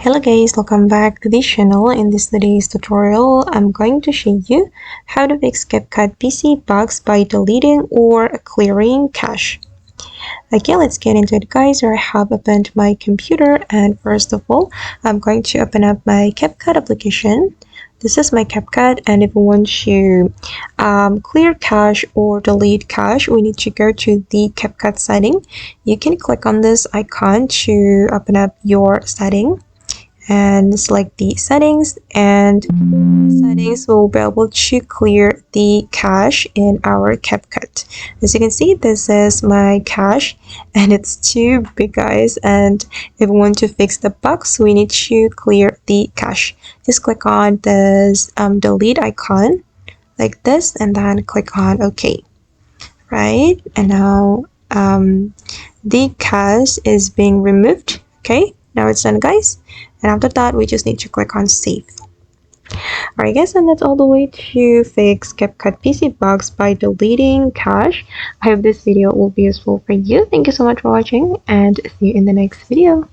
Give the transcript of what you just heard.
Hello guys, welcome back to this channel. In today's tutorial, I'm going to show you how to fix Capcut PC bugs by deleting or clearing cache. Okay, let's get into it guys. I have opened my computer, and first of all, I'm going to open up my Capcut application. This is my Capcut, and if we want to clear cache or delete cache, we need to go to the Capcut setting. You can click on this icon to open up your setting and select the settings, and settings will be able to clear the cache in our Capcut. As you can see, this is my cache and it's too big guys, and if we want to fix the bugs, we need to clear the cache. Just click on this delete icon like this and then click on OK. Right, and now the cache is being removed. Okay, now it's done guys, and after that we just need to click on save. Alright guys, and that's all the way to fix Capcut PC bugs by deleting cache. I hope this video will be useful for you. Thank you so much for watching, and see you in the next video.